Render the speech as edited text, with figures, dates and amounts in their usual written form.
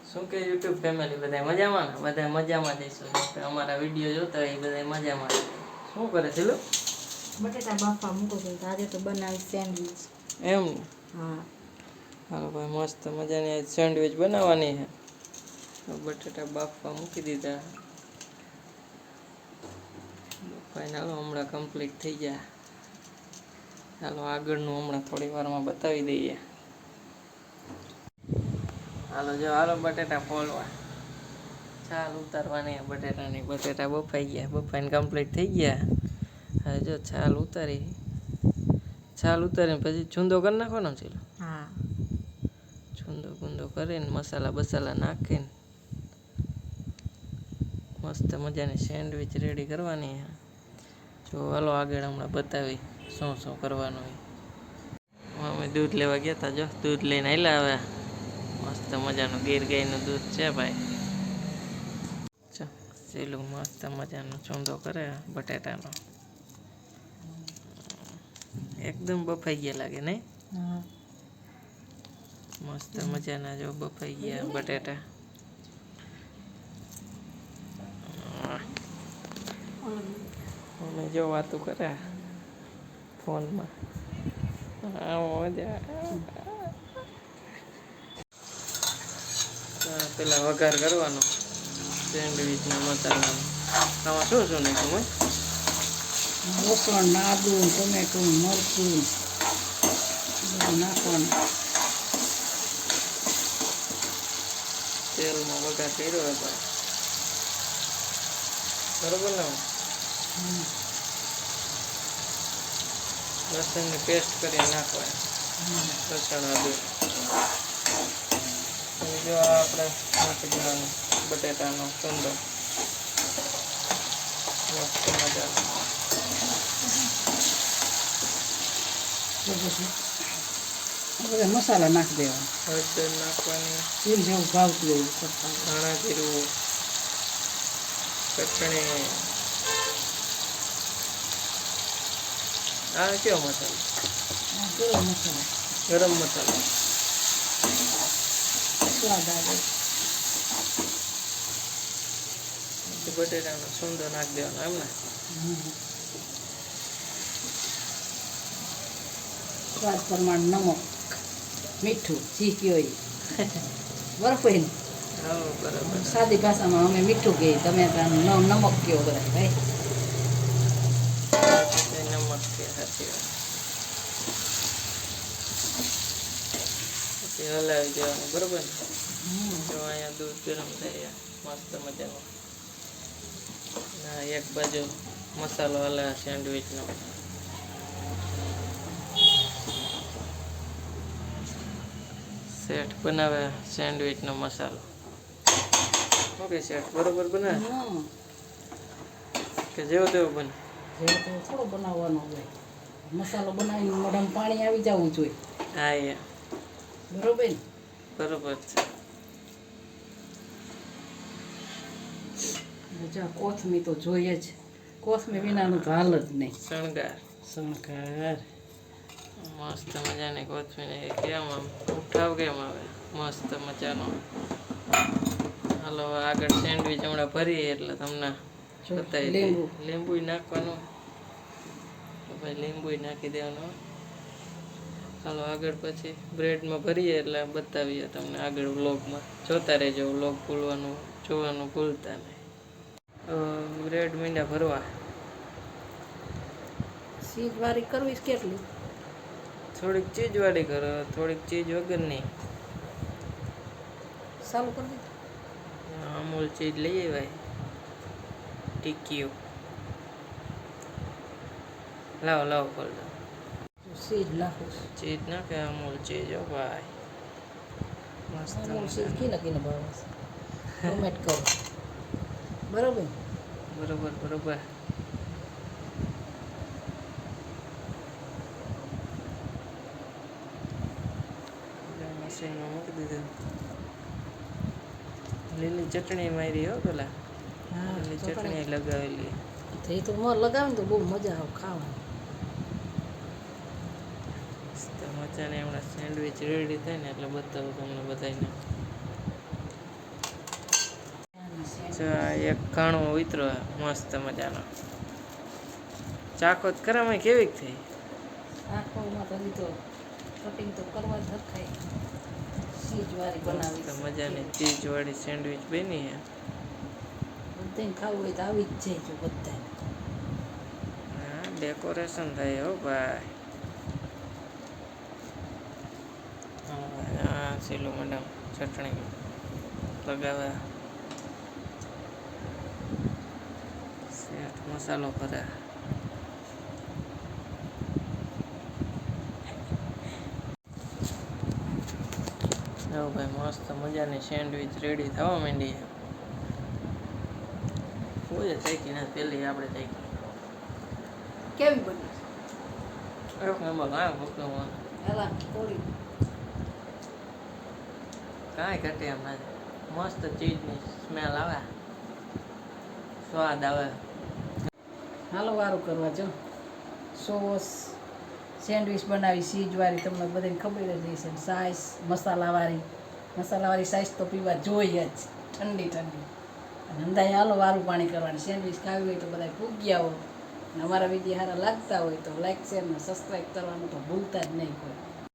શું કે YouTube family બધા મજામાં ને? બધા મજામાં જઈશું અમારા વિડીયો જોતા હોય એ બધા મજામાં. શું કરે છે? બટેટા બાફા મૂકો છો આજે તો બનાવી સેન્ડવિચ. એમ? હા. હાલો ભાઈ, મસ્ત મજાની સેન્ડવિચ બનાવવાની છે. બટેટા બાફવા મૂકી દીધા. ફાઈનલ હમણાં કમ્પ્લીટ થઈ ગયા. ચાલો આગળનું હમણાં થોડી વારમાં બતાવી દઈએ. હાલો બટેટા ફોલવા. છાલ ઉતારવાની બટેટાની. બટેટા બફાઈ ગયા, બફાઈને કમ્પ્લીટ થઈ ગયા. હવે જો છાલ ઉતારીને પછી છૂંદો કરી નાખવાનો છે. હા. છૂંદો ગુંદો કરીને મસાલા બસાલા નાખીને મસ્ત મજાની સેન્ડવિચ રેડી કરવાની. જો હાલો આગળ હમણાં બતાવી શું કરવાનું હોય. અમે દૂધ લેવા ગયા હતા. જો દૂધ લઈને આવેલા આવ્યા. મસ્ત મજાનું ગીર ગાયનું દૂધ છે ભાઈ. ચેલું મસ્ત મજાનો ચૂંદો કરે બટેટાનો. એકદમ બફાઈ ગયા લાગે નહીં? હા. મસ્ત મજાના જો બફાઈ ગયા બટેટા. અમે જો વાતું કરે ફોનમાં. મજા. પેલા વઘાર કરવાનો સેન્ડવિચનો મસાલાનો. આમાં શું નાખ્યું? લસણ, આદુ, ટમેટું, મરચું બધું નાખવાનું. તેલમાં વઘાર કર્યો હોય બરોબર ને? લસણની પેસ્ટ કરી નાખવાની. લસણ આદુ. જો આપણે નાખી દેવાનું બટેટાનો ચૂંદો. મસ્ત મજાનો. બધા મસાલા નાખી દેવા. હળદર નાખવાની. તેલ જેવું ભાવતું એવું કરતા. ધાણા જીરું, ચટણી. આ કેવો મસાલો? કેવો મસાલો? ગરમ મસાલો. સ્વાદ આવે. બટેટાનો સૂંદો નાખી દેવાનો એમ ને? સ્વાદ પ્રમાણે નમક, મીઠું જે કયો એ બરફ ને. હા બરાબર. સાદી ભાષામાં અમે મીઠું કહીએ, તમે નમક કયો બધા ભાઈ. નમક કે સાચી વાત. પછી હલાવી દેવાનું બરોબર ને? જો અહીંયા દૂધ ગરમ થાય મસ્ત મજાનું. એક બાજુ મસાલો હલાવે સેન્ડવિચનો. સેટ બનાવે સેન્ડવિચનો મસાલો. ઓકે સેટ બરોબર બનાવે કે જેવો તેવો બને? જેવો તેવો થોડો બનાવવાનો હોય. મસાલો બનાવીને મોઢામાં પાણી આવી જવું જોઈએ. હા એ બરોબર ને? બરોબર છે. કોથમી તો જોઈએ જ. કોથમી વિનાનું તો હાલ જ નહીં. શણગાર મસ્ત મજાની કોથમીર. કેમ આમ ઉઠાવ કેમ આવે? મસ્ત મજાનો. હાલો આગળ સેન્ડવિચ હમણાં ભરીએ એટલે તમને બતાવી દઈએ. લીંબુ નાખવાનું. ભાઈ લીંબુ નાખી દેવાનું. હાલો આગળ પછી બ્રેડમાં ભરીએ એટલે બતાવીએ તમને આગળ વ્લોગમાં. જોતા રહેજો વ્લોગ જોવાનું ભૂલતા નહીં. બ્રેડ મીંડા ભરવા. ચીજ વાળી કરવી કેટલી? થોડીક ચીજ વાળી કરો, થોડીક ચીજ વગરની. ચાલુ કરી દીધું. અમૂલ ચીજ લઈએ ભાઈ. ટીકીઓ લાવો ખોલ દો. ચીજ નાખું. ચીજ નાખે અમૂલ ચીજ હો ભાઈ. મસ્ત અમૂલ ચીજ કીને ભાવે છે. ટોમેટ કરો બરોબર. મશીનમાં મૂકી દીધું. લીલી ચટણી મારી હો પેલા. લીલી ચટણી લગાવેલી. એ તો લગાવે ને તો બહુ મજા આવે ખાવાની. મજાને હમણાં સેન્ડવિચ રેડી થાય ને એટલે બતાવું તમને બધાને. જો આ એક ઘાણું ઉતરો મસ્ત મજાનો ચાખો જ ખરામાં કેવીક થઈ આખોમાં તો લીધો કટિંગ તો કરવા જ રખાય ચીજવાળી બનાવી મસ્ત મજાની ચીઝવાળી સેન્ડવિચ બની છે બધાને ખાવું હોય તો આવી જ જાય બધાને હા ડેકોરેશન થાય હો ભાઈ હા સીલું મેડમ ચટણી લગાવે સેટ મસાલો ભરે જો ભાઈ મસ્ત મજાની સેન્ડવિચ રેડી થવા માંડી છે કોઈ ચાખી ના પેલી આપણે ચાખી કેવી બની એમાં કાંઈ ભૂખમાં એલા થોડી કાંઈ ઘટે એમ નથી મસ્ત ચીઝની સ્મેલ આવે સ્વાદ આવે હાલો વારું કરવા જો સોસ સેન્ડવિચ બનાવી ચીજવાળી તમને બધાને ખબર જ હશે સાઈસ મસાલાવાળી સાઈસ તો પીવા જોઈએ જ ઠંડી ઠંડી અને અંદાજે હાલો વારું પાણી કરવાની સેન્ડવિચ ખાવી હોય તો બધા ભૂગ્યા હો અને અમારા વિડીયો સારા લાગતા હોય તો લાઈક શેર અને સબસ્ક્રાઈબ કરવાનું તો ભૂલતા જ નહીં કોઈ